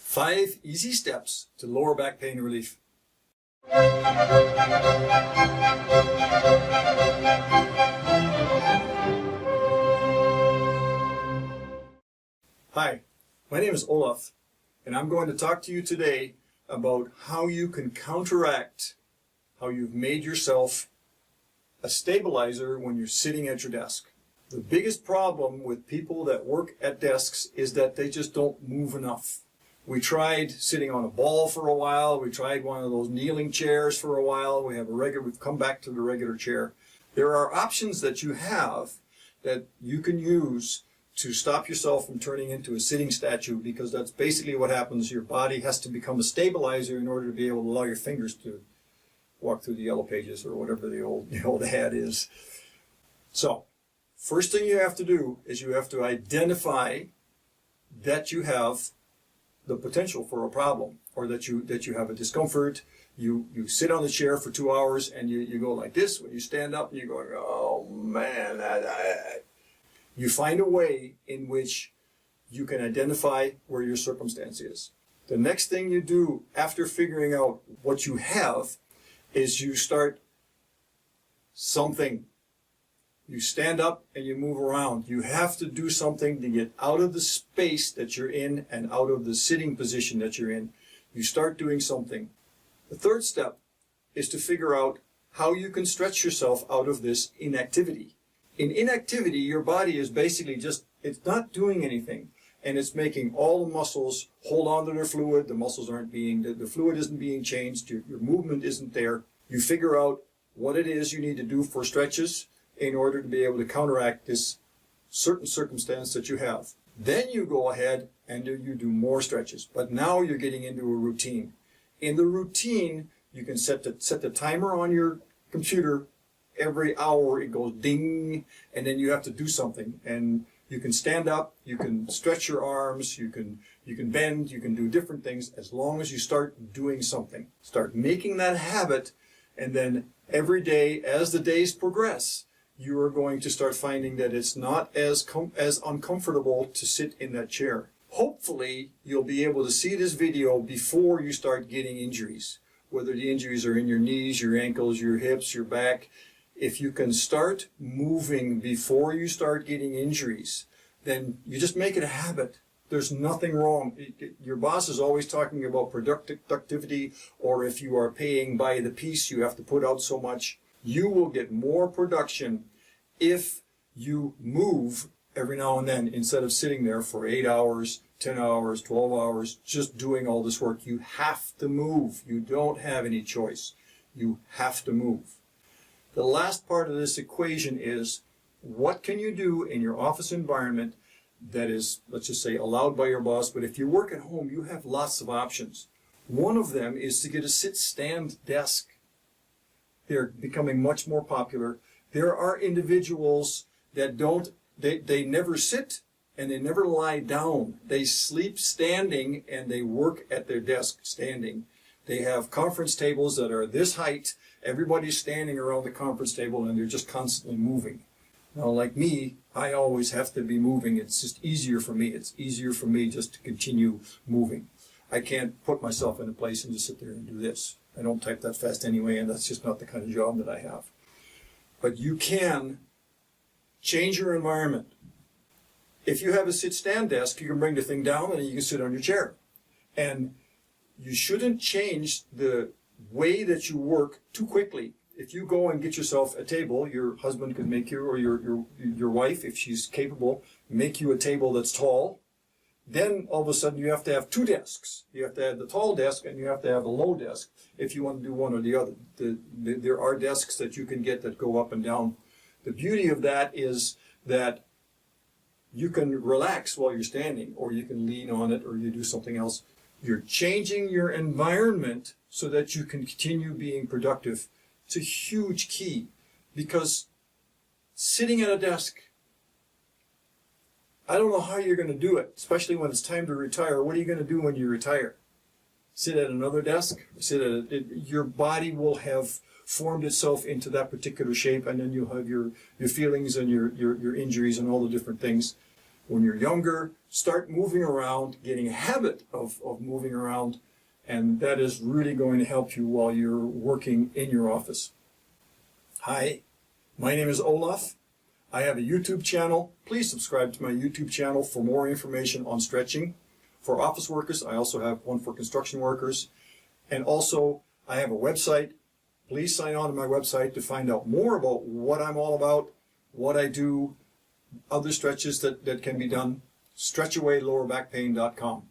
5 easy steps to lower back pain relief. Hi, my name is Olaf, and I'm going to talk to you today about how you can counteract how you've made yourself a stabilizer when you're sitting at your desk. The biggest problem with people that work at desks is that they just don't move enough. We tried sitting on a ball for a while. We tried one of those kneeling chairs for a while. We've come back to the regular chair. There are options that you have that you can use to stop yourself from turning into a sitting statue, because that's basically what happens. Your body has to become a stabilizer in order to be able to allow your fingers to walk through the yellow pages or whatever the old ad is. So, first thing you have to do is you have to identify that you have the potential for a problem, or that you have a discomfort. You sit on the chair for 2 hours and you go like this. When you stand up and you're going, oh man, you find a way in which you can identify where your circumstance is. The next thing you do after figuring out what you have is you start something. You stand up and you move around. You have to do something to get out of the space that you're in and out of the sitting position that you're in. You start doing something. The third step is to figure out how you can stretch yourself out of this inactivity. In inactivity, your body is basically it's not doing anything, and it's making all the muscles hold on to their fluid. The muscles aren't the fluid isn't being changed. Your movement isn't there. You figure out what it is you need to do for stretches in order to be able to counteract this certain circumstance that you have. Then you go ahead and you do more stretches. But now you're getting into a routine. In the routine, you can set the timer on your computer. Every hour it goes ding, and then you have to do something. And you can stand up, you can stretch your arms, you can bend, you can do different things as long as you start doing something. Start making that habit, and then every day as the days progress, you are going to start finding that it's not as uncomfortable to sit in that chair. Hopefully, you'll be able to see this video before you start getting injuries, whether the injuries are in your knees, your ankles, your hips, your back. If you can start moving before you start getting injuries, then you just make it a habit. There's nothing wrong. Your boss is always talking about productivity, or if you are paying by the piece, you have to put out so much. You will get more production if you move every now and then, instead of sitting there for 8 hours, 10 hours, 12 hours, just doing all this work. You have to move. You don't have any choice. You have to move. The last part of this equation is, what can you do in your office environment that is, let's just say, allowed by your boss, but if you work at home, you have lots of options. One of them is to get a sit-stand desk. They're becoming much more popular. There are individuals that they never sit and they never lie down. They sleep standing and they work at their desk standing. They have conference tables that are this height. Everybody's standing around the conference table and they're just constantly moving. Now, like me, I always have to be moving. It's just easier for me. It's easier for me just to continue moving. I can't put myself in a place and just sit there and do this. I don't type that fast anyway, and that's just not the kind of job that I have. But you can change your environment. If you have a sit-stand desk, you can bring the thing down and you can sit on your chair. And you shouldn't change the way that you work too quickly. If you go and get yourself a table, your husband could make you, or your wife, if she's capable, make you a table that's tall. Then all of a sudden you have to have 2 desks. You have to have the tall desk and you have to have the low desk if you want to do one or the other. There are desks that you can get that go up and down. The beauty of that is that you can relax while you're standing, or you can lean on it, or you do something else. You're changing your environment so that you can continue being productive. It's a huge key, because sitting at a desk, I don't know how you're going to do it, especially when it's time to retire. What are you going to do when you retire? Sit at another desk? Your body will have formed itself into that particular shape, and then you'll have your feelings and your injuries and all the different things. when you're younger, start moving around, getting a habit of moving around, and that is really going to help you while you're working in your office. Hi, my name is Olaf. I have a YouTube channel. Please subscribe to my YouTube channel for more information on stretching. For office workers, I also have one for construction workers. And also, I have a website. Please sign on to my website to find out more about what I'm all about, what I do, other stretches that can be done. StretchAwayLowerBackPain.com.